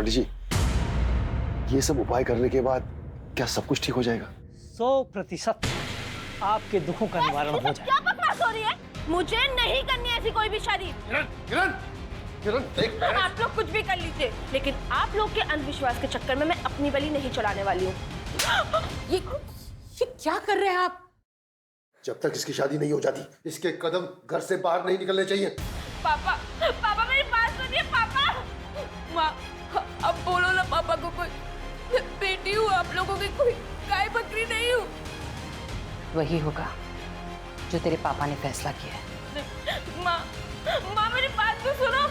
पंडित जी, ये सब उपाय करने के बाद क्या सब कुछ ठीक हो जाएगा? 100% आपके दुखों का निवारण हो जाएगा। क्या बकवास हो रही है? मुझे नहीं करनी ऐसी कोई भी शादी। किरण, किरण, किरण, देख। आप लोग कुछ भी कर लीजिए, लेकिन आप लोग के अंधविश्वास के चक्कर में मैं अपनी बलि नहीं चढ़ाने वाली हूँ। ये क्या कर रहे हैं आप? जब तक इसकी शादी नहीं हो जाती, इसके कदम घर से बाहर नहीं निकलने चाहिए। पापा, पापा मेरी बात सुनिए पापा। माँ, अब बोलो ना पापा को, कोई बेटी हूँ आप लोगों की, कोई गाय बकरी नहीं हूँ। वही होगा जो तेरे पापा ने फैसला किया है। माँ, माँ मेरी बात तो सुनो।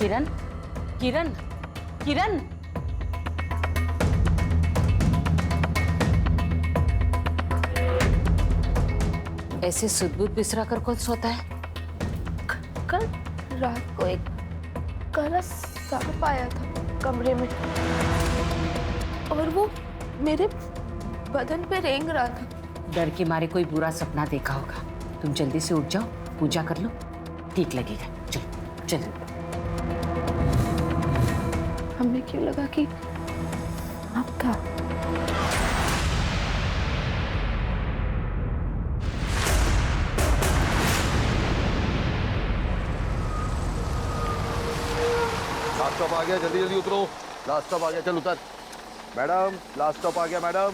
किरण, किरण, किरण। ऐसे सुध-बुध बिसरा कर कौन सोता है? कल रात को एक काला सांप आया था कमरे में और वो मेरे बदन पे रेंग रहा था। डर के मारे कोई बुरा सपना देखा होगा। तुम जल्दी से उठ जाओ, पूजा कर लो, ठीक लगेगा। चलो चलो। हमें क्यों लगा कि आपका लास्ट स्टॉप आ गया, जल्दी जल्दी उतरो। लास्ट स्टॉप आ गया, चल उतर। मैडम, लास्ट स्टॉप आ गया मैडम।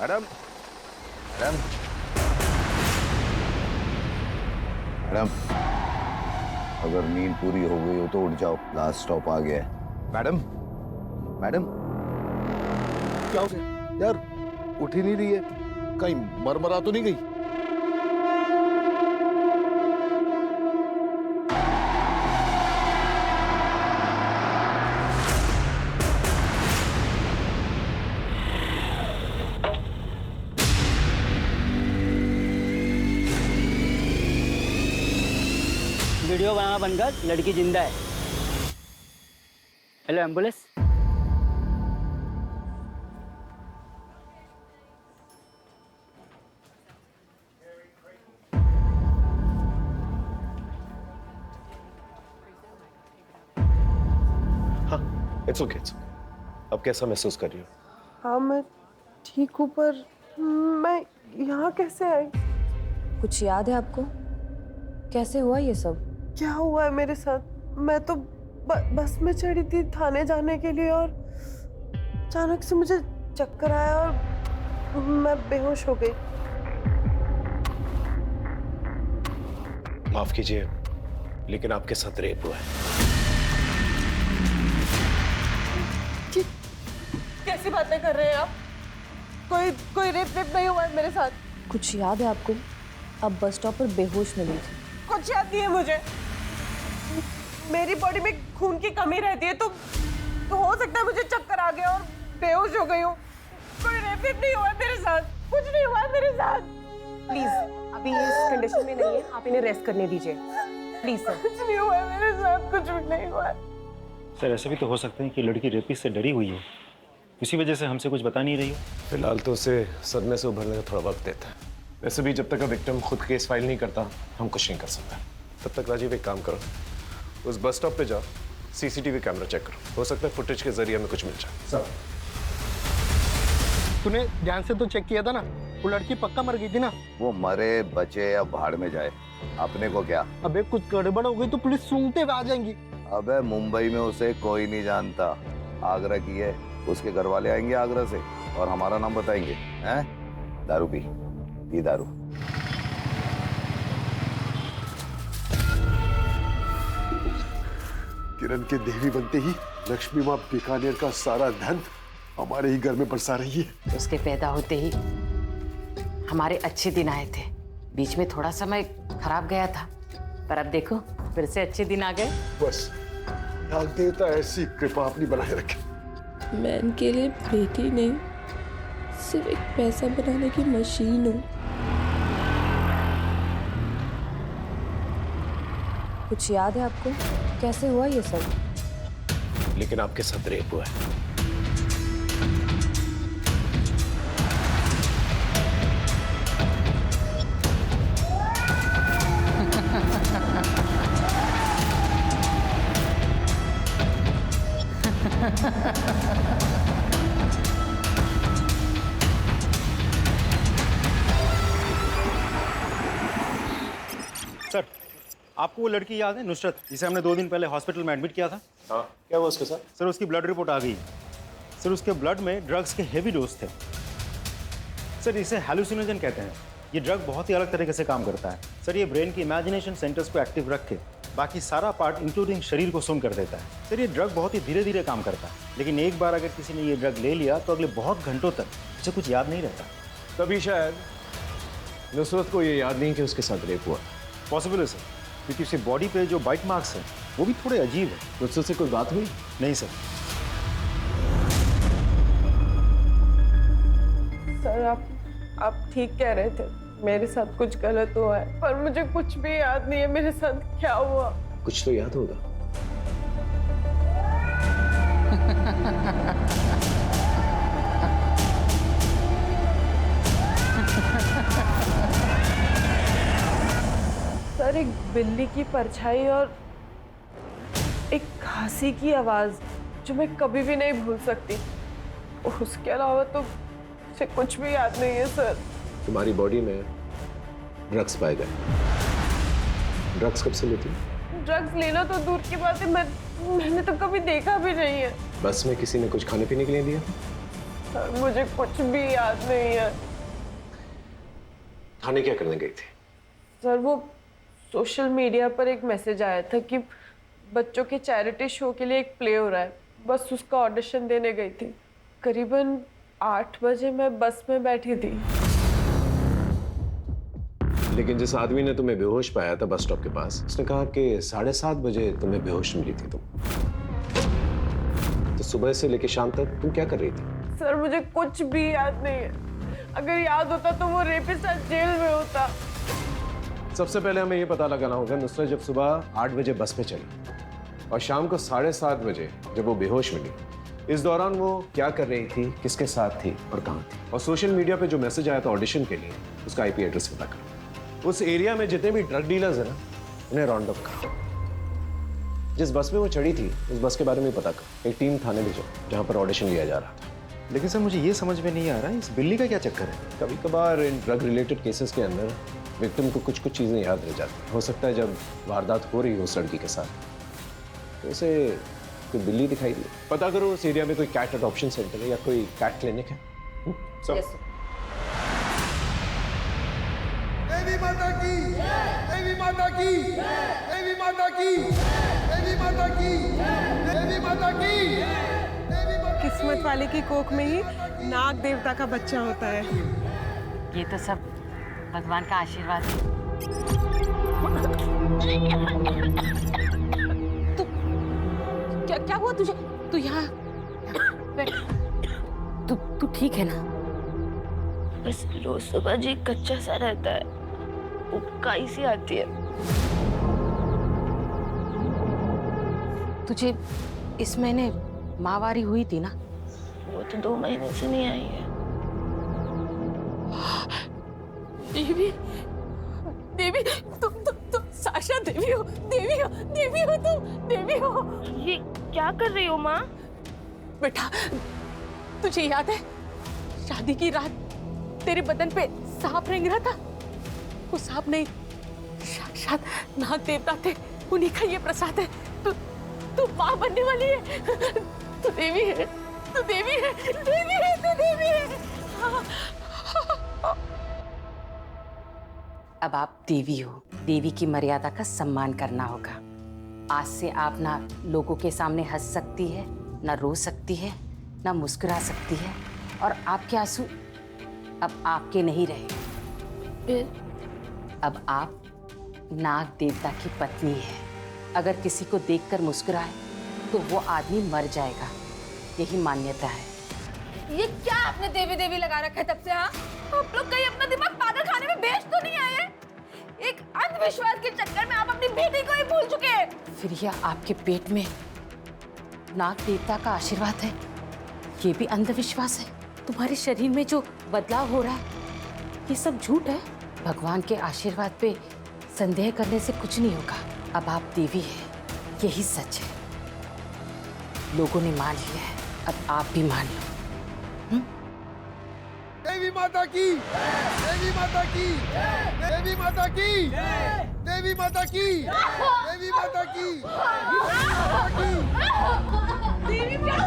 मैडम, मैडम, मैडम, अगर नींद पूरी हो गई हो तो उठ जाओ, लास्ट स्टॉप आ गया है। मैडम, मैडम, क्या हो गया यार? उठ ही नहीं रही है, कहीं मरमरा तो नहीं गई? वीडियो बनाना बंद कर, लड़की जिंदा है। Hello ambulance. हाँ, इट्स ओके। अब कैसा महसूस कर रही हो? हाँ मैं ठीक हूँ, पर मैं यहाँ कैसे आई? कुछ याद है आपको? कैसे हुआ ये सब? क्या हुआ है मेरे साथ? मैं तो बस में चढ़ी थी थाने जाने के लिए और अचानक से मुझे चक्कर आया और मैं बेहोश हो गई। माफ कीजिए, लेकिन आपके साथ रेप हुआ है। कैसी बातें कर रहे हैं आप? कोई रेप नहीं हुआ है मेरे साथ। कुछ याद है आपको? अब बस स्टॉप पर बेहोश मिली थी। कुछ याद नहीं है मुझे। मेरी बॉडी में खून की कमी रहती है, तो हो सकता है मुझे चक्कर आ गया और बेहोश हो गई हूँ। कोई रेप नहीं हुआ है मेरे साथ, कुछ नहीं हुआ है मेरे साथ। प्लीज, अभी ये इस कंडीशन में नहीं है, आप इन्हें रेस्ट करने दीजिए प्लीज सर। कुछ नहीं हुआ है मेरे साथ, कुछ भी नहीं हुआ है। सर, ऐसा भी तो हो सकता है कि लड़की रेपिस्ट से डरी हुई हो, इसी वजह से हमसे कुछ बता नहीं रही हो। फिलहाल तो उसे सदमे से उभरने का थोड़ा वक्त देता है। वैसे भी जब तक विक्टिम खुद केस फाइल नहीं करता, हम कुछ नहीं कर सकते। तब तक राजीव एक काम करो, उस बस स्टॉप पे जाओ, सीसीटीवी कैमरा चेक करो। हो सकता है फुटेज के जरिए हमें कुछ मिल जाए। सर, तूने ध्यान से तो चेक किया था ना? वो लड़की पक्का मर गई थी ना? वो मरे बचे या भाड़ में जाए, अपने को क्या? अबे कुछ गड़बड़ हो गई तो पुलिस सूंघते हुए आ जाएंगी। अबे मुंबई में उसे कोई नहीं जानता। आगरा की है, उसके घर वाले आएंगे आगरा से और हमारा नाम बताएंगे। हैं? दारू पी, ये दारू। किरण के देवी बनते ही लक्ष्मी माँ बीकानेर का सारा धन हमारे ही घर में बरसा रही है। उसके पैदा होते ही हमारे अच्छे दिन आए थे। बीच में थोड़ा समय खराब गया था, पर अब देखो फिर से अच्छे दिन आ गए। बस यार देवता ऐसी कृपा अपनी बनाए रखे। मैं इनके लिए बेटी नहीं, सिर्फ एक पैसा बनाने की मशीन हूँ। कुछ याद है आपको कैसे हुआ ये सब? लेकिन आपके साथ रेप हुआ है। सर, आपको वो लड़की याद है, नुसरत, जिसे हमने 2 दिन पहले हॉस्पिटल में एडमिट किया था? हाँ, क्या हुआ उसके साथ? सर, उसकी ब्लड रिपोर्ट आ गई। सर, उसके ब्लड में ड्रग्स के हेवी डोज थे। सर, इसे हैलुसिनोजन कहते हैं। ये ड्रग बहुत ही अलग तरीके से काम करता है। सर, ये ब्रेन की इमेजिनेशन सेंटर्स को एक्टिव रख के बाकी सारा पार्ट इंक्लूडिंग शरीर को सुन कर देता है। सर, ये ड्रग बहुत ही धीरे धीरे काम करता है, लेकिन एक बार अगर किसी ने ये ड्रग ले लिया तो अगले बहुत घंटों तक उसे कुछ याद नहीं रहता। तभी शायद नुसरत को ये याद नहीं कि उसके साथ रेप हुआ। पॉसिबल है सर, क्योंकि उसकी बॉडी पे जो बाइट मार्क्स हैं वो भी थोड़े अजीब है। नुसरत से कोई बात हुई? नहीं सर। सर, आप ठीक कह रहे थे, मेरे साथ कुछ गलत हुआ है, पर मुझे कुछ भी याद नहीं है मेरे साथ क्या हुआ। कुछ तो याद होगा। सर, एक बिल्ली की परछाई और एक खांसी की आवाज जो मैं कभी भी नहीं भूल सकती। उसके अलावा तो मुझे कुछ भी याद नहीं है सर। तुम्हारी बॉडी में ड्रग्स पाए गए। ड्रग्स कब से लेती? ड्रग्स लेना तो दूर की बात है, मैंने तो कभी देखा भी नहीं है। बस में किसी ने कुछ खाने पीने के लिए दिया? सर, मुझे कुछ भी याद नहीं है। खाने क्या करने गई थी? सर, वो सोशल मीडिया पर एक मैसेज आया था कि बच्चों के चैरिटी शो के लिए एक प्ले हो रहा है, बस उसका ऑडिशन देने गई थी। करीबन 8 बजे मैं बस में बैठी थी। लेकिन जिस आदमी ने तुम्हें बेहोश पाया था बस स्टॉप के पास, उसने कहा कि 7:30 बजे तुम्हें बेहोश मिली थी तुम। तो सुबह से लेकर शाम तक तुम क्या कर रही थी? सर, मुझे कुछ भी याद नहीं है। अगर याद होता तो वो रेपिस्ट आज जेल में होता। सबसे पहले हमें यह पता लगाना होगा नुसरत जब सुबह 8 बजे बस पे चली और शाम को 7:30 बजे जब वो बेहोश मिली, इस दौरान वो क्या कर रही थी, किसके साथ थी और कहाँ थी? और सोशल मीडिया पे जो मैसेज आया था ऑडिशन के लिए, उसका IP एड्रेस पता करो। उस एरिया में जितने भी ड्रग डीलर्स हैं ना, उन्हें राउंड अप करो। जिस बस में वो चढ़ी थी उस बस के बारे में पता करो। एक टीम थाने भेजो जहाँ पर ऑडिशन लिया जा रहा था। लेकिन सर, मुझे ये समझ में नहीं आ रहा है इस बिल्ली का क्या चक्कर है? कभी कभार इन ड्रग रिलेटेड केसेस के अंदर विक्टिम को कुछ चीज़ें याद रह जाती हैं। हो सकता है जब वारदात हो रही हो उस लड़की के साथ तो उसे कोई बिल्ली दिखाई दी। पता करो उस एरिया में कोई कैट अडॉप्शन सेंटर है या कोई कैट क्लिनिक है। देवी माता की, देवी माता की, देवी माता की, देवी माता की, देवी माता की। किस्मत वाले की कोख में ही नाग देवता का बच्चा होता है। ये तो सब भगवान का आशीर्वाद है। क्या हुआ तुझे? तू यहाँ तू ठीक है ना? बस रोज सुबह जी कच्चा सा रहता है, उबकाई सी आती है। तुझे इस महीने माहवारी हुई थी ना? वो तो 2 महीने से नहीं आई है। देवी, देवी, तुम साशा देवी हो, देवी हो, देवी हो, तुम देवी हो। ये क्या कर रही हो माँ? बेटा, तुझे याद है शादी की रात तेरे बदन पे सांप रेंग रहा था? वो सांप नहीं, साक्षात नाग देवता थे, उन्हीं का ये प्रसाद है। तू माँ बनने वाली है, तू देवी है। तू देवी है, देवी है, तू देवी है। अब आप देवी हो, देवी की मर्यादा का सम्मान करना होगा। आज से आप ना लोगों के सामने हंस सकती है, ना रो सकती है, ना मुस्कुरा सकती है, और आपके आंसू अब आपके नहीं रहे। अब आप नाग देवता की पत्नी है। अगर किसी को देखकर मुस्कुराए तो वो आदमी मर जाएगा, यही मान्यता है। ये क्या आपने देवी देवी लगा रखा है तब से? हाँ, आप लोग कहीं अपना दिमाग पागल खाने में बेच तो नहीं आए? एक अंधविश्वास के चक्कर में आप अपनी बेटी को ही भूल चुके हैं। फिर यह आपके पेट में नाग देवता का आशीर्वाद है, ये भी अंधविश्वास है। तुम्हारे शरीर में जो बदलाव हो रहा है ये सब झूठ है। भगवान के आशीर्वाद पे संदेह करने से कुछ नहीं होगा। अब आप देवी हैं, यही सच है। लोगों ने मान लिया है, अब आप भी मान लो। देवी माता की, देवी माता की, देवी माता की, देवी माता की, देवी माता की, देवी क्या?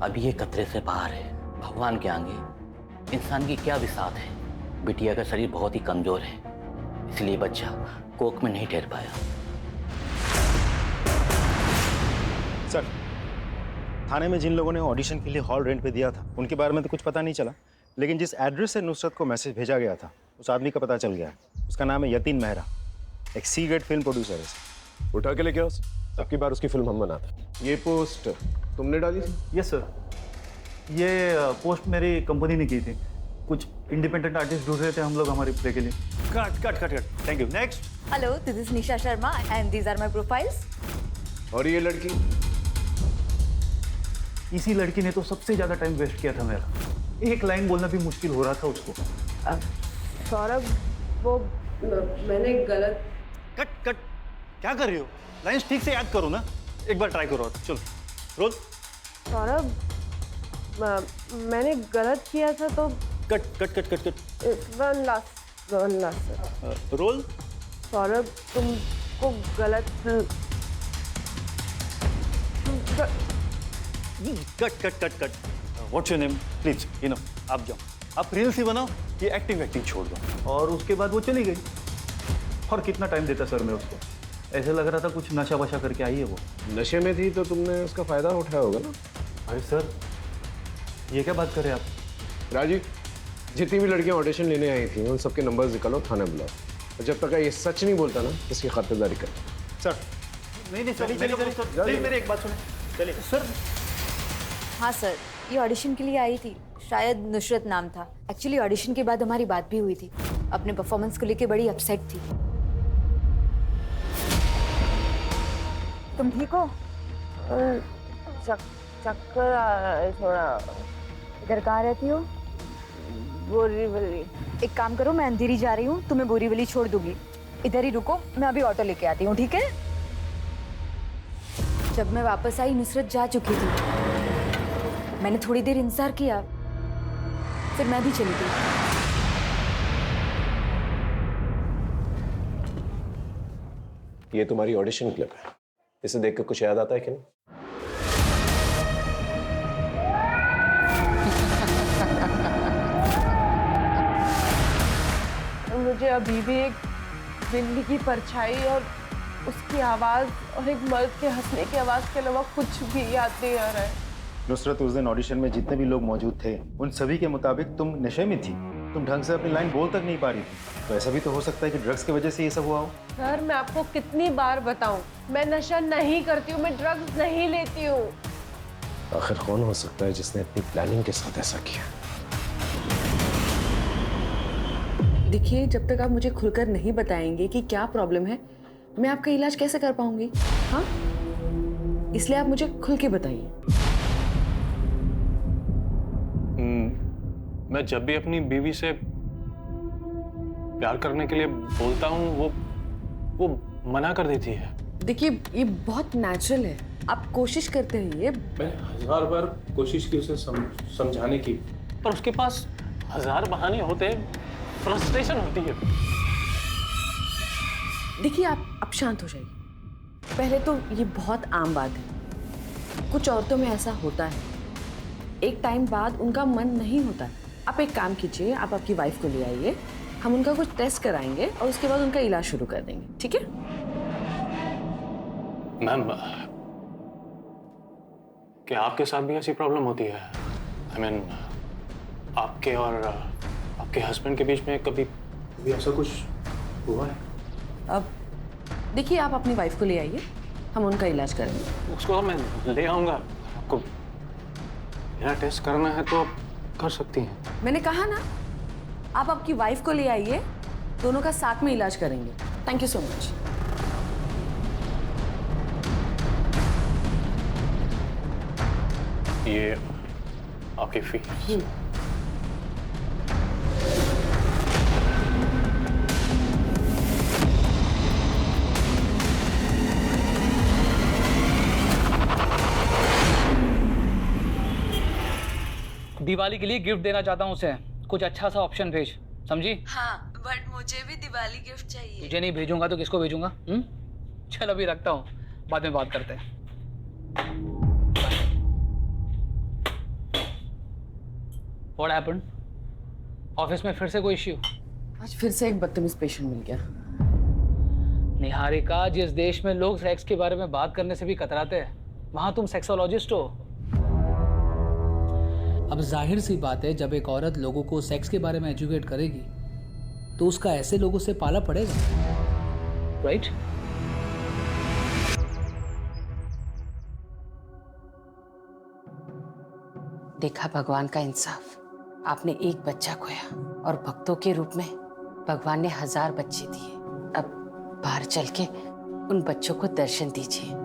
अभी ये खतरे से बाहर है। भगवान के आगे इंसान की क्या विसात है। बिटिया का शरीर बहुत ही कमजोर है, इसलिए बच्चा कोख में नहीं ठहर पाया। सर, थाने में जिन लोगों ने ऑडिशन के लिए हॉल रेंट पे दिया था उनके बारे में तो कुछ पता नहीं चला, लेकिन जिस एड्रेस से नुसरत को मैसेज भेजा गया था उस आदमी का पता चल गया है। उसका नाम है यतीन मेहरा, एक सी ग्रेड फिल्म प्रोड्यूसर है। उठा के लेके आओ, सबकी बार उसकी फिल्म हम बनाते हैं। ये पोस्ट तुमने डाली थी? यस सर, ये पोस्ट मेरी कंपनी ने की थी। कुछ इंडिपेंडेंट आर्टिस्ट ढूंढ रहे थे हम लोग हमारी प्ले के लिए। Cut cut cut cut, thank you. Next. Hello, this is Nisha Sharma and these are my profiles. और ये लड़की? इसी लड़की ने तो सबसे ज्यादा टाइम वेस्ट किया था मेरा। एक लाइन बोलना भी मुश्किल हो रहा था उसको। सौरभ, वो मैंने गलत। कट कट, क्या कर रही हो? लाइन्स ठीक से याद करो ना, एक बार ट्राई करो। चलो रोल। सौरभ, मैंने गलत किया था तो। Cut cut cut cut cut. One last roll. Saurabh, तुमको गलत। Cut cut cut cut. What's your name please? You know, आप जाओ, आप रील्स ही बनाओ, ये एक्टिंग छोड़ दो। और उसके बाद वो चली गई। और कितना टाइम देता सर मैं उसको? ऐसे लग रहा था कुछ नशा वशा करके आई है वो। नशे में थी तो तुमने उसका फायदा उठाया होगा ना। अरे सर, ये क्या बात कर रहे हैं आप? राजीव, जितनी भी लड़कियां ऑडिशन लेने आई थी उन सबके नंबर्स निकालो, थाने बुलाओ, और जब तक ये सच नहीं बोलता ना इसकी खातिरदारी कर। सर नहीं चलिए, मेरी एक बात सुने। चलिए सर। हाँ सर, ये ऑडिशन के लिए आई थी, शायद नुसरत नाम था। एक्चुअली ऑडिशन के बाद हमारी बात भी हुई थी। अपने परफॉर्मेंस को लेके बड़ी अपसेट थी। तुम ठीक हो? चक्कर आ रहा है थोड़ा। इधर कहाँ रहती हो? बोरीवली। एक काम करो, मैं अंधेरी जा रही हूँ, तुम्हें बोरीवली छोड़ दूंगी। इधर ही रुको, मैं अभी ऑटो लेके आती हूँ, ठीक है? जब मैं वापस आई नुसरत जा चुकी थी। मैंने थोड़ी देर इंतजार किया, फिर मैं भी चली गई। ये तुम्हारी ऑडिशन क्लिप है, इसे देख कर कुछ याद आता है कि नहीं? मुझे अभी भी एक बिल्ली की परछाई और उसकी आवाज और एक मर्द के हंसने की आवाज के अलावा कुछ भी याद नहीं आ रहा है। नुसरत, उस दिन ऑडिशन में जितने भी लोग मौजूद थे उन सभी के मुताबिक तुम नशे में थी। तुम ढंग से अपनी लाइन बोल तक नहीं पा रही थी। तो ऐसा भी तो हो सकता है कि ड्रग्स की वजह से ये सब हुआ हो। सर, मैं आपको कितनी बार बताऊं, मैं नशा नहीं करती हूँ, मैं ड्रग्स नहीं लेती हूँ। आखिर कौन हो सकता है जिसने अपनी प्लानिंग के साथ ऐसा किया? देखिए, जब तक आप मुझे खुलकर नहीं बताएंगे कि क्या प्रॉब्लम है, मैं आपका इलाज कैसे कर पाऊंगी? हाँ, इसलिए आप मुझे खुल के बताइए। मैं जब भी अपनी बीवी से प्यार करने के लिए बोलता हूँ वो मना कर देती है। देखिए ये बहुत नेचुरल है, आप कोशिश करते रहिए। मैंने 1000 बार कोशिश की उसे समझाने की, पर उसके पास 1000 बहाने होते हैं, फ्रस्ट्रेशन होती है। देखिए आप शांत हो जाइए। पहले तो ये बहुत आम बात है, कुछ औरतों में ऐसा होता है, एक टाइम बाद उनका मन नहीं होता। आप एक काम कीजिए, आप आपकी वाइफ को ले आइए, हम उनका कुछ टेस्ट कराएंगे और उसके बाद उनका इलाज शुरू कर देंगे, ठीक है? मैम, क्या आपके साथ भी ऐसी प्रॉब्लम होती है? I mean, आपके और आपके हस्बैंड के बीच में कभी ऐसा कुछ हुआ है? अब देखिए आप अपनी वाइफ को ले आइए, हम उनका इलाज करेंगे। उसको मैं ले आऊंगा, आपको मेरा टेस्ट करना है तो आप कर सकती हैं। मैंने कहा ना, आप आपकी वाइफ को ले आइए, दोनों का साथ में इलाज करेंगे। Thank you so much. ये आपकी फीस। दिवाली के लिए गिफ्ट देना चाहता हूँ उसे, कुछ अच्छा सा ऑप्शन भेज, समझी? हाँ, बट मुझे भी दिवाली गिफ्ट चाहिए। तुझे नहीं भेजूंगा तो किसको भेजूंगा? चल अभी रखता हूँ, बाद में बात करते हैं। What happened? ऑफिस में फिर से कोई इश्यू? आज फिर से एक बदतमीज पेशेंट मिल गया। निहारिका, जिस देश में लोग सेक्स के बारे में बात करने से भी कतराते हैं, वहां तुम सेक्सोलॉजिस्ट हो। अब जाहिर सी बात है, जब एक औरत लोगों को सेक्स के बारे में एजुकेट करेगी तो उसका ऐसे लोगों से पाला पड़ेगा, राइट? देखा भगवान का इंसाफ, आपने एक बच्चा खोया और भक्तों के रूप में भगवान ने 1000 बच्चे दिए। अब बाहर चल के उन बच्चों को दर्शन दीजिए।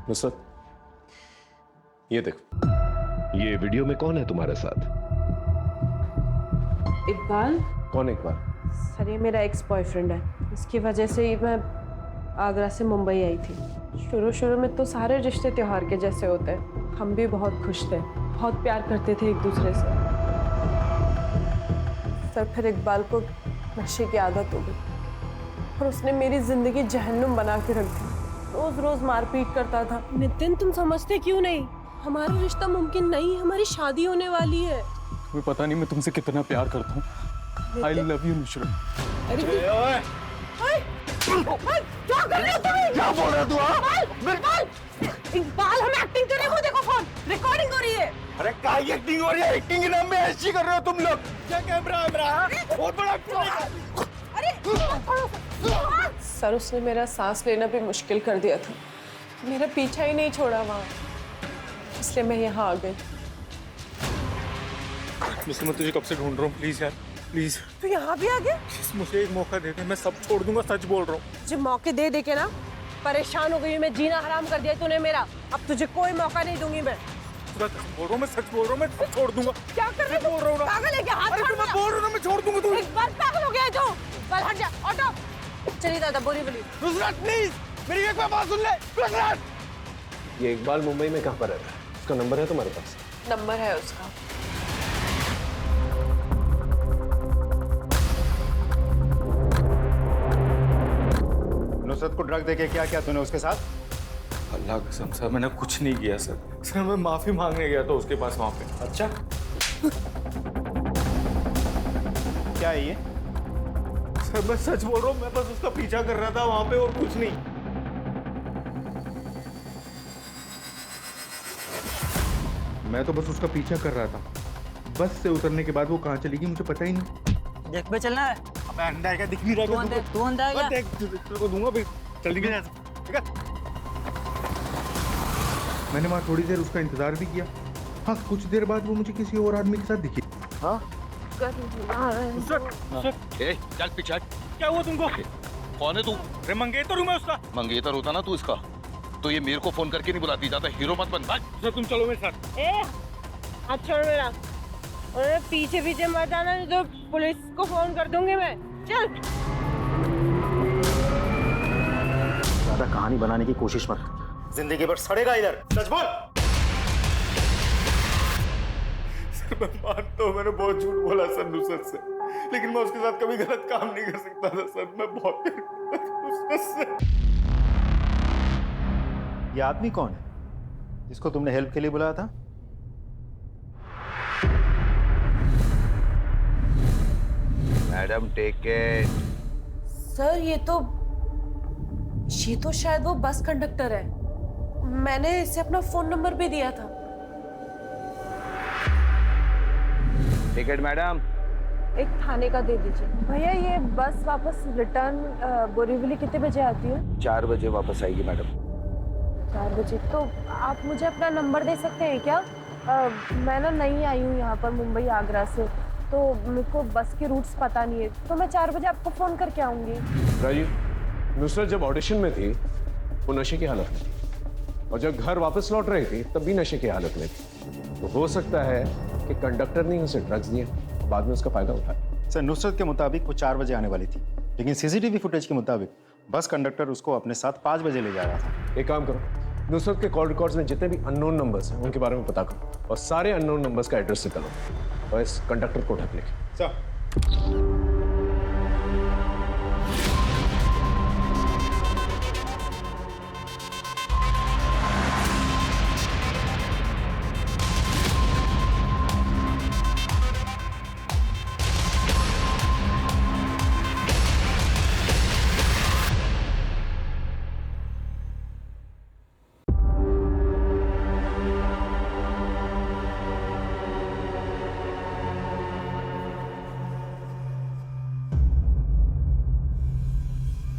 नुसरत, ये देख, ये वीडियो में कौन है तुम्हारे साथ? इकबाल? कौन इकबाल? सर ये मेरा एक्स बॉयफ्रेंड है, इसकी वजह से ही मैं आगरा से मुंबई आई थी। शुरू में तो सारे रिश्ते त्योहार के जैसे होते हैं, हम भी बहुत खुश थे, बहुत प्यार करते थे एक दूसरे से। सर फिर इकबाल को नशे की आदत हो गई और उसने मेरी जिंदगी जहन्नुम बना के रख दी। रोज रोज मारपीट करता था। नितिन तुम समझते क्यों नहीं? हमारा रिश्ता मुमकिन नहीं, हमारी शादी होने वाली है। तुम्हें पता नहीं मैं तुमसे कितना प्यार करता हूँ। I love you Nusrat. क्या कर रहे हो तुम? क्या बोल रहे हो तू? इकबाल हम एक्टिंग कर रहे हैं, वो देखो फोन रिकॉर्डिंग हो रही है। अरे क्या एक्टिंग हो रही है? एक्टिंग के नाम में ऐसी कर रहे हो तुम लोग? क्या कैमरा बहुत बड़ा। सर उसने मेरा सांस लेना भी मुश्किल कर दिया था, मेरा पीछा ही नहीं छोड़ा वहाँ, इसलिए मैं यहाँ आ गई। मैं तुझे कब से ढूंढ रहा हूँ, प्लीज यार प्लीज। तू यहाँ भी आ गया? मुझे एक मौका दे दे, मैं सब छोड़ दूंगा, सच बोल रहा हूँ। जो मौके दे दे के ना परेशान हो गई, मैं जीना हराम कर दिया तूने मेरा, अब तुझे कोई मौका नहीं दूंगी मैं। बोल रहा हूँ, मैं सच बोल रहा हूँ, मैं सब छोड़ दूंगा। क्या कर रहे हो? पागल है क्या? हाथ छोड़। मैं बोल रहा हूँ, मैं छोड़ दूंगा। तू एक बार पागल हो गया है तू। बल हट जा, ऑटो। चलिए दादा, बोली नुसरत प्लीज मेरी एक बात सुन ले। नुसरत, ये इकबाल मुंबई में कहाँ पर रहता है? उसका नंबर है तुम्हारे पास? नंबर है उसका। नुसरत को ड्रग देके क्या किया तूने उसके साथ? अल्लाह कसम सर, मैंने कुछ नहीं किया सर। सर मैं माफी मांगने गया था उसके पास वहाँ पे। अच्छा क्या है ये? सर मैं सच बोल रहा हूँ, मैं बस उसका पीछा कर रहा था वहाँ पे और कुछ नहीं। मैं तो बस उसका पीछा कर रहा था। बस से उतरने के बाद वो कहाँ चली गई मुझे पता ही नहीं। देख पे चलना है। अबे अंडा है क्या दिख नहीं रहा है? तू अंधा है क्या? देख तेरे को दूंगा फिर जल्दी में ठीक है। मैंने वहाँ थोड़ी देर उसका इंतजार भी किया। हाँ, कुछ देर बाद वो मुझे किसी और आदमी के साथ दिखी। हाँ चल पीछे। क्या हुआ तुमको? कौन है तू? अरे मंगेतर हूँ मैं उसका। मंगेतर होता ना तू इसका, तो ये मेरे को फोन करके नहीं बुलाती, जाता हीरो मत बन। सर तुम चलो मेरे साथ। हाथ छोड़ मेरा, और पीछे पीछे मत आना, नहीं तो पुलिस को फोन कर दूंगी मैं। चल। ज्यादा कहानी बनाने की कोशिश मत, जिंदगी भर सड़ेगा इधर। सच बोल। सर मैं मानता हूँ मैंने बहुत झूठ बोला सर नुसरत से, लेकिन मैं उसके साथ कभी गलत काम नहीं कर सकता था सर। मैं बहुत प्यार करता था नुसरत से। ये आदमी कौन है जिसको तुमने हेल्प के लिए बुलाया था? Madam take care. सर ये तो शायद वो बस कंडक्टर है। मैंने इसे अपना फोन नंबर भी दिया था। Ticket madam. एक थाने का दे दीजिए। भैया ये बस वापस रिटर्न बोरीवली कितने बजे आती है? 4 बजे वापस आएगी मैडम। 4 बजे। तो आप मुझे अपना नंबर दे सकते हैं क्या? मैं ना नई आई हूँ यहाँ पर मुंबई आगरा से, तो मेरे को बस के रूट्स पता नहीं है, तो मैं 4 बजे आपको फ़ोन करके आऊँगी। राजीव, नुसरत जब ऑडिशन में थी वो नशे की हालत में थी, और जब घर वापस लौट रही थी तब भी नशे की हालत में थी। तो हो सकता है कि कंडक्टर ने उसे ड्रग्स दिए, बाद में उसका फायदा उठाया। सर नुसरत के मुताबिक वो 4 बजे आने वाली थी, लेकिन सीसीटीवी फुटेज के मुताबिक बस कंडक्टर उसको अपने साथ 5 बजे ले जा रहा था। एक काम करो, नुसरत के कॉल रिकॉर्ड्स में जितने भी अननोन नंबर्स हैं उनके बारे में पता करो, और सारे अननोन नंबर्स का एड्रेस निकालो और इस कंडक्टर को ढक लिखे। सर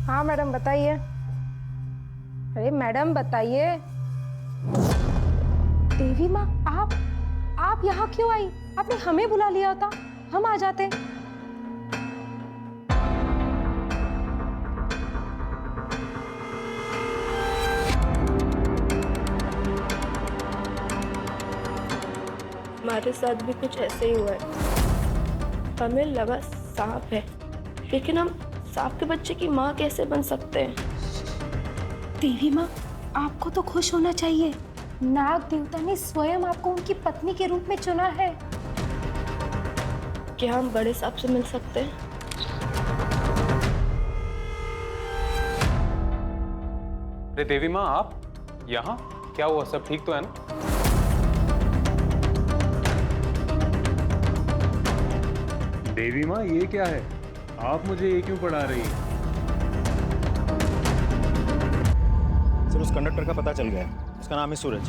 हाँ मैडम बताइए। अरे मैडम बताइए। देवी माँ आप यहाँ क्यों आई? आपने हमें बुला लिया होता, हम आ जाते। हमारे साथ भी कुछ ऐसे ही हुआ है। हमें लगा सांप है, लेकिन हम सांप के बच्चे की माँ कैसे बन सकते हैं? देवी माँ, आपको तो खुश होना चाहिए। नाग देवता ने स्वयं आपको उनकी पत्नी के रूप में चुना है। क्या हम बड़े सांप से मिल सकते हैं? अरे देवी माँ, आप यहाँ? क्या हुआ, सब ठीक तो है ना? देवी माँ ये क्या है? आप मुझे ये क्यों पढ़ा रही हैं? सर उस कंडक्टर का पता चल गया है, उसका नाम है सूरज,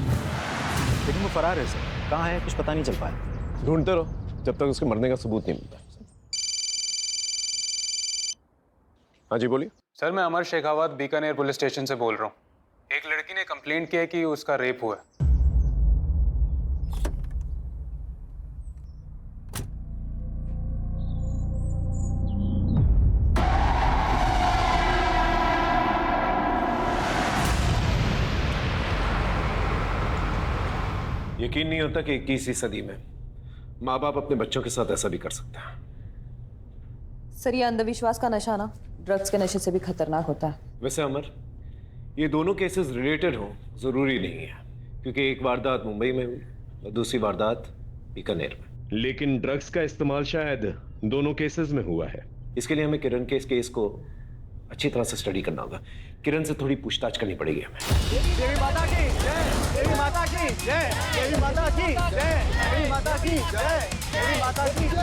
लेकिन वो फरार है सर। कहाँ है कुछ पता नहीं चल पाया। ढूंढते रहो जब तक उसके मरने का सबूत नहीं मिलता। हाँ जी बोलिए। सर मैं अमर शेखावत बीकानेर पुलिस स्टेशन से बोल रहा हूँ। एक लड़की ने कंप्लेंट किया है कि उसका रेप हुआ है। यकीन नहीं होता कि 21वीं सदी में माँ बाप अपने बच्चों के साथ ऐसा भी कर सकता है। सर ये अंधविश्वास का नशा ना ड्रग्स के नशे से भी खतरनाक होता है। वैसे अमर, ये दोनों केसेस रिलेटेड हो जरूरी नहीं है, क्योंकि एक वारदात मुंबई में हुई और दूसरी वारदात बीकानेर में। लेकिन ड्रग्स का इस्तेमाल शायद दोनों केसेस में हुआ है। इसके लिए हमें किरण के इस केस को अच्छी तरह से स्टडी करना होगा। किरण से थोड़ी पूछताछ करनी पड़ेगी हमें। देवी माता की जय, देवी माता की जय, देवी माता की जय, देवी माता की जय, देवी माता की जय,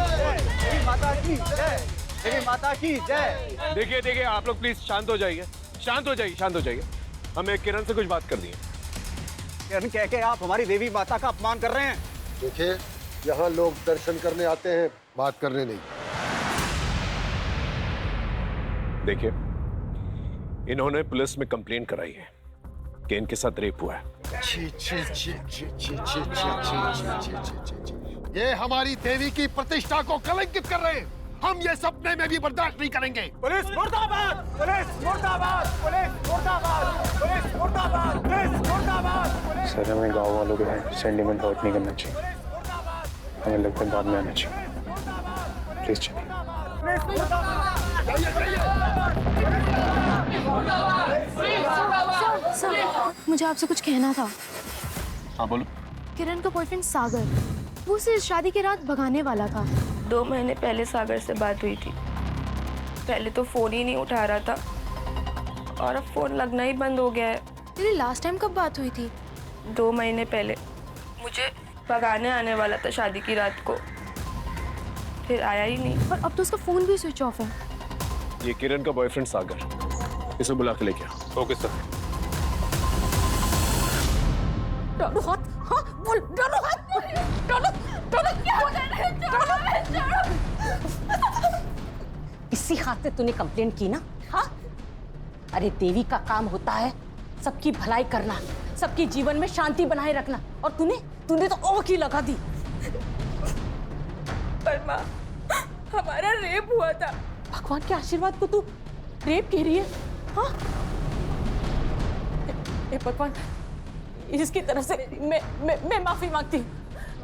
देवी माता की जय, देवी माता की जय। देखिए आप लोग प्लीज शांत हो जाइए, शांत हो जाइए। हमें किरण से कुछ बात करनी है। किरण कह के आप हमारी देवी माता का अपमान कर रहे हैं। देखिए यहाँ लोग दर्शन करने आते हैं, बात करने नहीं। देखिए, इन्होंने पुलिस में कंप्लेन कराई है कि इनके साथ रेप हुआ है। ये हमारी देवी की प्रतिष्ठा को कलंकित कर रहे हैं। हम ये सपने में भी बर्दाश्त नहीं करेंगे। पुलिस मुर्दाबाद! पुलिस मुर्दाबाद! पुलिस मुर्दाबाद! पुलिस मुर्दाबाद! पुलिस मुर्दाबाद! सर, हमें गांव वालों के सेंटीमेंट हर्ट नहीं करना चाहिए। हमें लगता है बाद में आना चाहिए। प्लीज चलिए। सर, मुझे आपसे कुछ कहना था। हाँ बोलो। किरण का बॉयफ्रेंड सागर, वो उसे शादी की रात भगाने वाला था। 2 महीने पहले सागर से बात हुई थी। पहले तो फोन ही नहीं उठा रहा था और अब फोन लगना ही बंद हो गया है। तेरी लास्ट टाइम कब बात हुई थी? 2 महीने पहले। मुझे भगाने आने वाला था शादी की रात को, फिर आया ही नहीं। पर अब तो उसका फोन भी स्विच ऑफ है। ये किरण का बॉयफ्रेंड सागर, इसे बुला के लेके आओ। Okay sir. डालो हाथ, हाँ बोल, डालो हाथ, डालो, डालो, क्या हो रहा है? इसी हाथ से तूने कंप्लेंट की ना? हाँ? अरे देवी का काम होता है सबकी भलाई करना, सबके जीवन में शांति बनाए रखना, और तूने तो ओख ही लगा दी। पर माँ, हमारा रेप हुआ था। भगवान के आशीर्वाद को तू रेप कह रही है? हाँ? ए भगवान, इसकी तरफ से मैं माफी मांगती हूँ।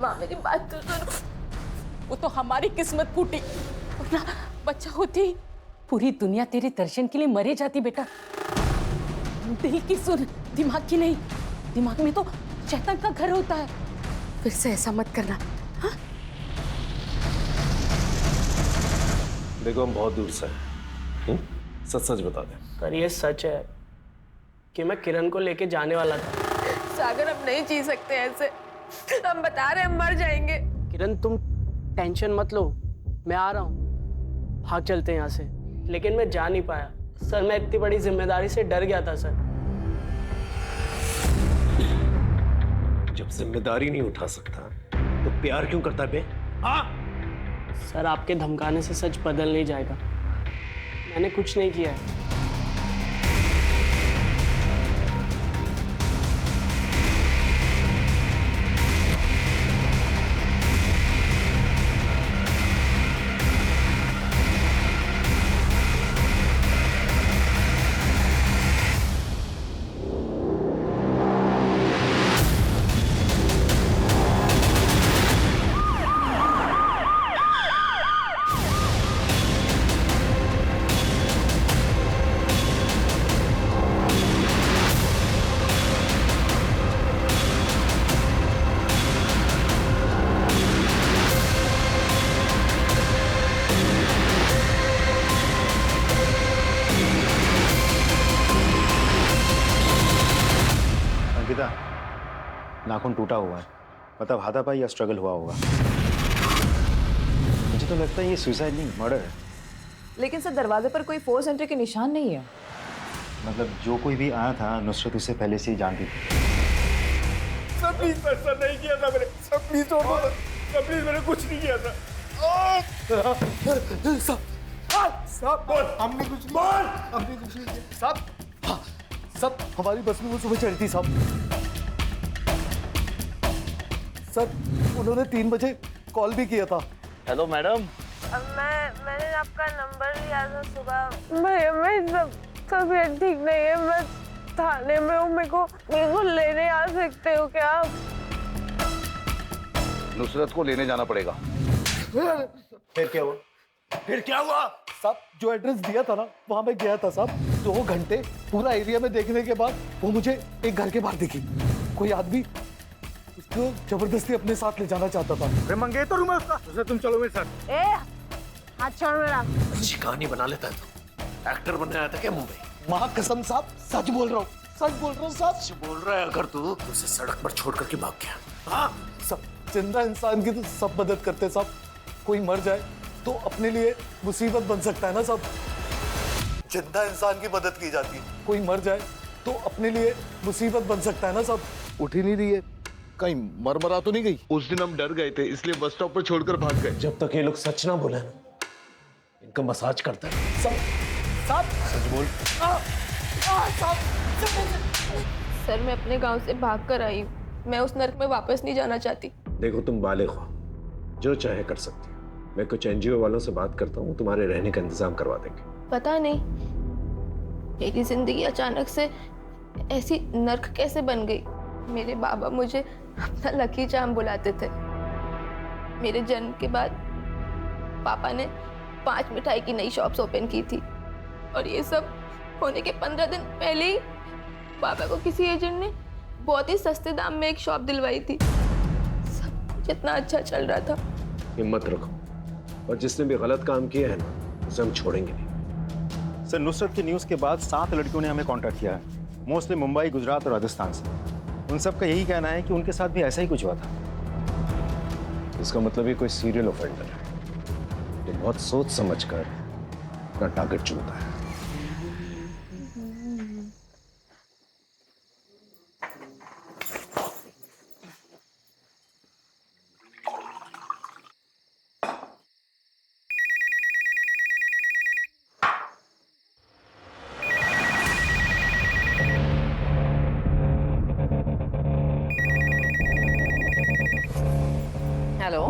माँ मेरी बात तो सुनो। वो तो हमारी किस्मत फूटी, वरना बच्चा होती ही पूरी दुनिया तेरे दर्शन के लिए मरे जाती। बेटा, दिल की सुन, दिमाग की नहीं। दिमाग में तो शैतान का घर होता है। फिर से ऐसा मत करना। हाँ? देखो, हम बहुत दूर से हैं। सच सच बता दे। पर ये सच है कि मैं किरण को लेके जाने वाला था। सागर, अब नहीं जी सकते ऐसे। हम बता रहे हम मर जाएंगे। किरण, तुम टेंशन मत लो, मैं आ रहा हूँ। भाग चलते हैं यहाँ से। लेकिन मैं जा नहीं पाया सर, मैं इतनी बड़ी जिम्मेदारी से डर गया था सर। जब जिम्मेदारी नहीं उठा सकता तो प्यार क्यों करता बे? हाँ? सर, आपके धमकाने से सच बदल नहीं जाएगा। मैंने कुछ नहीं किया है। नाखून टूटा हुआ है, मतलब हाथापाई या स्ट्रगल हुआ होगा। मुझे तो लगता है ये सुसाइड नहीं, मर्डर है। लेकिन सर, दरवाजे पर कोई फोर्स एंट्री के निशान नहीं है। मतलब जो कोई भी आया था, नुसरत उसे पहले से ही जानती थी। सब प्लीज सर, नहीं किया था मैंने। सब प्लीज छोड़ दो सर, प्लीज मैंने कुछ नहीं किया था। सब बोल, हमने कुछ नहीं किया। सब हमारी बस में वो सुबह चढ़ी थी सब। सर, उन्होंने 3 बजे कॉल भी किया था। Hello madam. मैंने आपका नंबर लिया था सुबह। मैं सब तबीयत ठीक नहीं है, मैं थाने में हूँ। मेरे को लेने आ सकते हो क्या आप? नुसरत को लेने जाना पड़ेगा। फिर क्या हुआ? साहब, जो एड्रेस दिया था ना, वहां मैं गया था साहब। 2 घंटे पूरा एरिया में देखने के बाद वो मुझे एक घर के बाहर दिखी। कोई आदमी उसको जबरदस्ती अपने साथ ले जाना चाहता था। मैं मंगेतर हूँ मैं उसका। तुम चलो मेरे साथ। हाथ छोड़ मेरा। अच्छी कहानी बना लेता है तो। एक्टर बनने आया था क्या मुंबई? माँ कसम साहब, सच बोल रहा हूँ, सच बोल रहा हूँ साहब। सच बोल रहा है अगर तू उसे सड़क पर छोड़ करके भाग गया। हाँ? सब जिंदा इंसान की तो सब मदद करते साहब। कोई मर जाए तो अपने लिए मुसीबत बन सकता है ना साहब। जिंदा इंसान की मदद की जाती है, कोई मर जाए तो अपने लिए मुसीबत बन सकता है ना साहब। उठ ही नहीं रही है, कहीं मरमरा तो नहीं गई? उस दिन हम डर गए थे, इसलिए बस स्टॉप पर छोड़कर भाग गए। जब तक ये लोग सच ना बोले ना, इनका मसाज करता है। सच बोल। सर मैं अपने गांव से भाग कर आई हूँ, मैं उस नर्क में वापस नहीं जाना चाहती। देखो तुम बालिग हो, जो चाहे कर सकती हो। मैं कुछ एनजीओ वालों से बात करता हूँ, तुम्हारे रहने का इंतजाम करवा देंगे। पता नहीं मेरी जिंदगी अचानक से ऐसी नर्क कैसे बन गई। मेरे बाबा मुझे अपना लकी चार्म बुलाते थे। मेरे जन्म के बाद पापा ने 5 मिठाई की नई शॉप्स ओपन की थी और ये सब होने के 15 दिन पहले ही पापा को किसी एजेंट ने बहुत ही सस्ते दाम में एक शॉप दिलवाई थी। सब कुछ इतना अच्छा चल रहा था। हिम्मत रखो, और जिसने भी गलत काम किया है ना, उसे हम छोड़ेंगे नहीं। सर नुसरत की न्यूज़ के बाद 7 लड़कियों ने हमें कांटेक्ट किया है, मोस्टली मुंबई, गुजरात और राजस्थान से। उन सब का यही कहना है कि उनके साथ भी ऐसा ही कुछ हुआ था। इसका मतलब ये कोई सीरियल ऑफेंडर है जो बहुत सोच समझकर अपना टारगेट चुनता है। हेलो,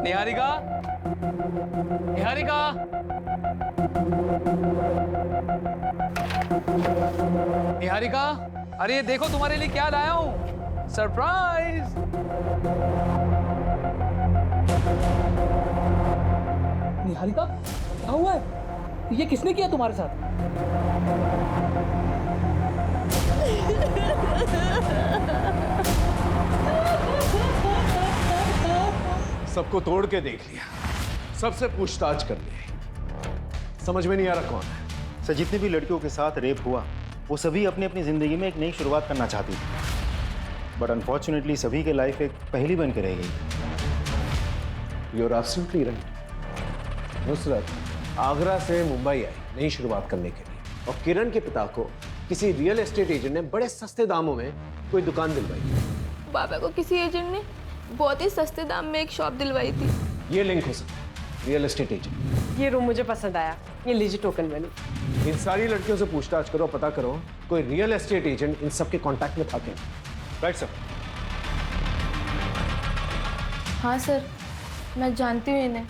निहारिका, निहारिका, निहारिका, अरे ये देखो तुम्हारे लिए क्या लाया हूं, सरप्राइज। निहारिका, क्या हुआ है? ये किसने किया तुम्हारे साथ? सबको तोड़ के देख लिया, सबसे पूछताछ कर ली, समझ में नहीं आ रहा कौन है। सर जितनी भी लड़कियों के साथ रेप हुआ वो सभी अपनी अपनी ज़िंदगी में एक नई शुरुआत करना चाहती थी, बट अनफॉर्चुनेटली सभी के लाइफ एक पहेली बन के रह गई। You are absolutely right. Nusrat Agra से मुंबई आई नई शुरुआत करने के लिए, और किरण के पिता को किसी रियल एस्टेट एजेंट ने बड़े सस्ते दामों में कोई दुकान दिलवाई। बाबा को किसी एजेंट ने बहुत ही सस्ते दाम में एक शॉप दिलवाई थी। ये लिंक हो सकता है, रियल एस्टेट एजेंट। ये रूम मुझे पसंद आया, ये लीजिए टोकन मनी। इन सारी लड़कियों से पूछताछ करो, पता करो कोई रियल एस्टेट एजेंट इन सब के कांटेक्ट में था क्या। Right sir. हाँ सर, मैं जानती हूँ इन्हें,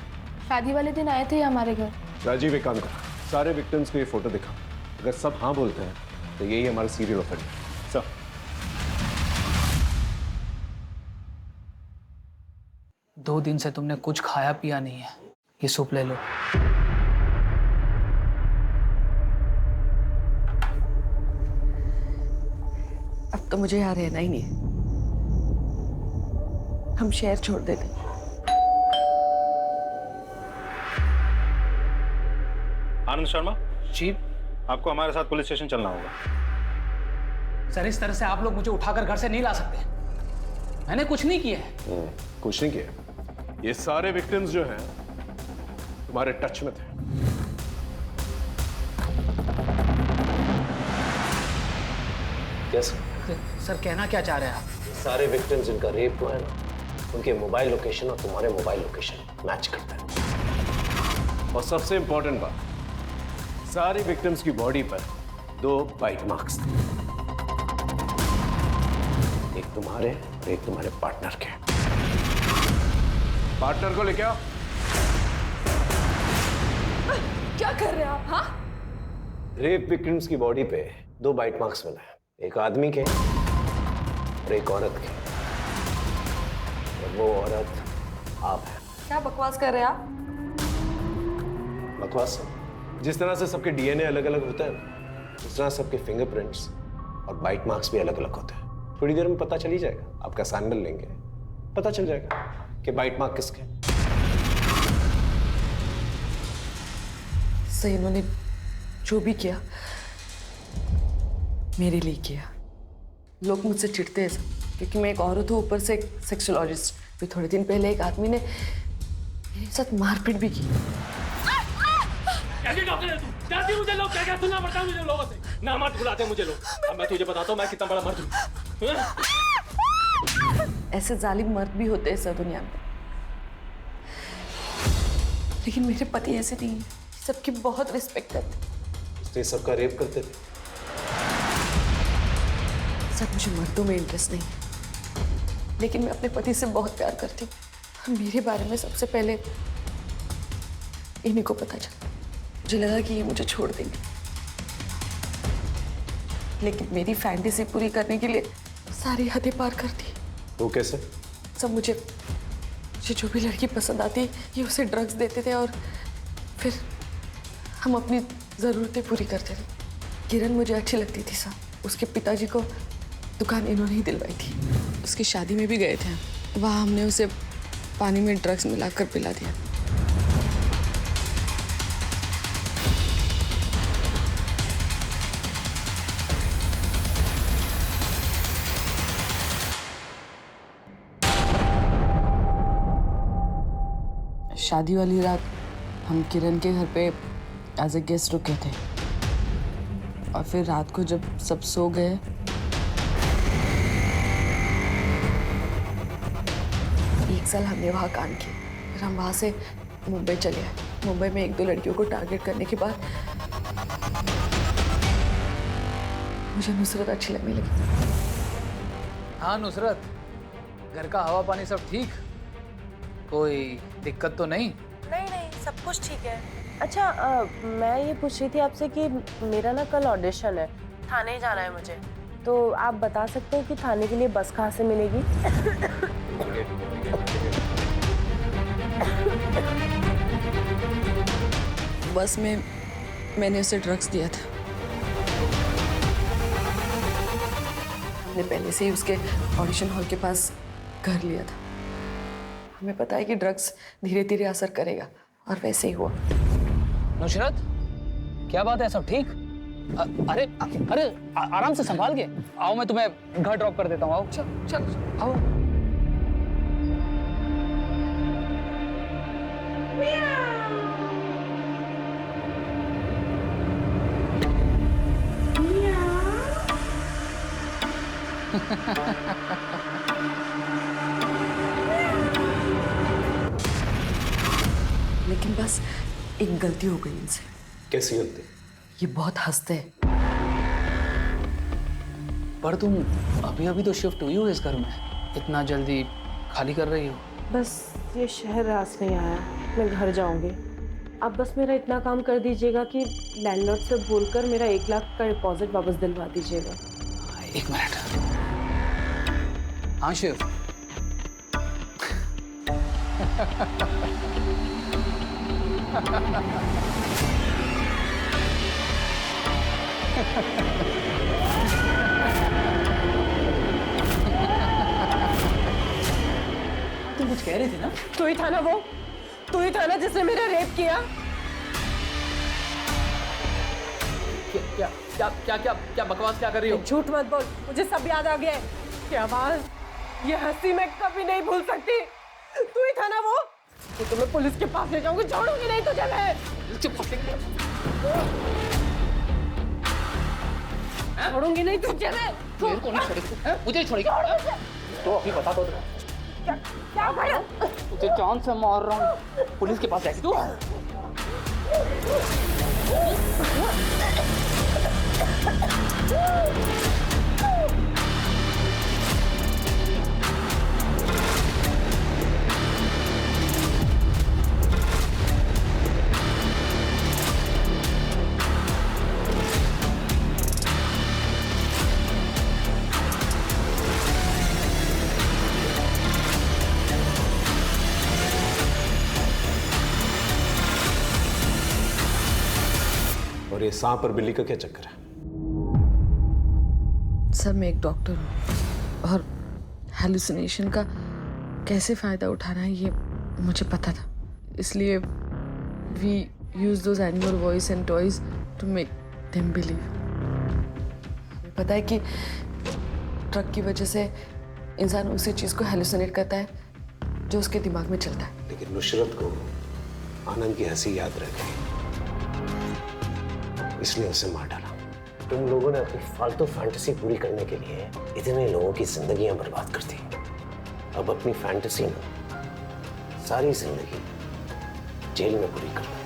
शादी वाले दिन आए थे हमारे घर। राजीव एक काम कर, सारे विक्टिम्स को ये फोटो दिखा, अगर सब हाँ बोलते हैं तो यही हमारा सीरियल ऑफेंडर। सर 2 दिन से तुमने कुछ खाया पिया नहीं है, ये सूप ले लो। अब तो मुझे यहाँ रहना ही नहीं है, हम शहर छोड़ देते। आनंद शर्मा जी, आपको हमारे साथ पुलिस स्टेशन चलना होगा। सर इस तरह से आप लोग मुझे उठाकर घर से नहीं ला सकते, मैंने कुछ नहीं किया है। कुछ नहीं किया, ये सारे विक्टिम्स जो हैं तुम्हारे टच में थे। कैसे? सर कहना क्या चाह रहे हैं आप? सारे विक्टिम्स जिनका रेप हुआ है ना, उनके मोबाइल लोकेशन और तुम्हारे मोबाइल लोकेशन मैच करता है। और सबसे इंपॉर्टेंट बात, सारे विक्टिम्स की बॉडी पर 2 बाइट मार्क्स थे, एक तुम्हारे और एक तुम्हारे पार्टनर के। पार्टनर को लेके आओ। क्या कर रहे हैं आप? हाँ, रेप विक्टिम्स की बॉडी पे 2 बाइट मार्क्स मिला है, एक आदमी के और एक औरत के, और वो औरत आप है। क्या बकवास कर रहे हैं आप? बकवास? जिस तरह से सबके डीएनए अलग अलग होता है ना, उस तरह सबके फिंगरप्रिंट्स और बाइट मार्क्स भी अलग अलग होते हैं। थोड़ी देर में पता चल ही जाएगा, आपका सैंडल लेंगे पता चल जाएगा कि बाइट मार्क किसके। सर इन्होंने जो भी किया मेरे लिए किया। लोग मुझसे चिढ़ते हैं सब, क्योंकि मैं एक औरत हूँ, ऊपर से एक सेक्सोलॉजिस्ट। फिर थोड़े दिन पहले एक आदमी ने मेरे साथ मारपीट भी की। कैसे डॉक्टर है तू? जानती मुझे लोग क्या क्या सुनना पड़ता है मुझे लोगों से। ना मत बुलाते मुझे लोग। अब मैं तुझे बताता हूँ मैं कितना बड़ा मर्द हूँ। ऐसे जालिम मर्द भी होते हैं सर दुनिया में, लेकिन मेरे पति ऐसे नहीं हैं। सबकी बहुत रिस्पेक्ट करते। इसलिए सबका रेप करते थे। सर मुझे मर्दों में इंटरेस्ट नहीं है, लेकिन मैं अपने पति से बहुत प्यार करती हूँ। मेरे बारे में सबसे पहले इन्हीं को पता चला। मुझे लगा कि ये मुझे छोड़ देंगे, लेकिन मेरी फैंटेसी पूरी करने के लिए सारी हदें पार कर दी। वो कैसे? सब मुझे जो भी लड़की पसंद आती ये उसे ड्रग्स देते थे और फिर हम अपनी ज़रूरतें पूरी करते थे। किरण मुझे अच्छी लगती थी साहब। उसके पिताजी को दुकान इन्होंने ही दिलवाई थी। उसकी शादी में भी गए थे, वहाँ हमने उसे पानी में ड्रग्स मिलाकर पिला दिया। शादी वाली रात हम किरण के घर पे एज ए गेस्ट रुके थे, और फिर रात को जब सब सो गए एक साल हमने वहाँ काम किया। फिर हम वहाँ से मुंबई चले आए। मुंबई में एक दो लड़कियों को टारगेट करने के बाद मुझे नुसरत अच्छी लगने लगी। हाँ नुसरत, घर का हवा पानी सब ठीक? कोई दिक्कत तो नहीं? नहीं नहीं, सब कुछ ठीक है। अच्छा मैं ये पूछ रही थी आपसे कि मेरा ना कल ऑडिशन है, थाने जाना है मुझे, तो आप बता सकते हैं कि थाने के लिए बस कहाँ से मिलेगी? बस में मैंने उसे ड्रग्स दिया था। हमने पहले से ही उसके ऑडिशन हॉल के पास घर लिया था। हमें पता है कि ड्रग्स धीरे धीरे असर करेगा, और वैसे ही हुआ। नुसरत, क्या बात है? सब ठीक? अरे अरे आराम से संभाल के आओ, मैं तुम्हें घर ड्रॉप कर देता हूँ। आओ चल चल आओ। लेकिन बस एक गलती हो गई इनसे। कैसी गलती? ये बहुत हंसते हैं। पर तुम अभी अभी तो शिफ्ट हुई हो इस घर में, इतना जल्दी खाली कर रही हो? बस ये शहर रास नहीं आया, मैं घर जाऊंगी। आप बस मेरा इतना काम कर दीजिएगा कि लैंडलॉर्ड से बोलकर मेरा 1 लाख का डिपॉजिट वापस दिलवा दीजिएगा। 1 मिनट। हाँ शिव। तुम कुछ कह रहे थे ना? तू ही था ना वो? तू ही था ना जिसने मेरा रेप किया? क्या क्या क्या क्या क्या बकवास क्या कर रही हो? झूठ मत बोल, मुझे सब याद आ गया है। क्या बात, ये हंसी मैं कभी नहीं भूल सकती। तू ही था ना वो? तो तुम्हें पुलिस के पास ले जाऊंगी, छोड़ूंगी नहीं तुझे मैं। छोड़ूंगी नहीं तुझे मैं। मेरे को नहीं छोड़ेगी, मुझे छोड़ेगी? तो अभी बता दो। क्या भाया? तुझे जान से मार रहा हूँ, पुलिस के पास जाएगी तू? और ये सांप और बिल्ली का क्या चक्कर है? सर मैं एक डॉक्टर हूँ, और हेलुसिनेशन का कैसे फ़ायदा उठाना है ये मुझे पता था। इसलिए we use those animal voice and toys to make them believe. पता है कि ट्रक की वजह से इंसान उसी चीज को हेलुसिनेट करता है जो उसके दिमाग में चलता है। लेकिन नुसरत को आनंद की हंसी याद रह गई, इसलिए उसे मार डाला। तुम लोगों ने अपनी फालतू फैंटेसी पूरी करने के लिए इतने लोगों की जिंदगियां बर्बाद कर दी। अब अपनी फैंटेसी में सारी जिंदगी जेल में पूरी कर लो।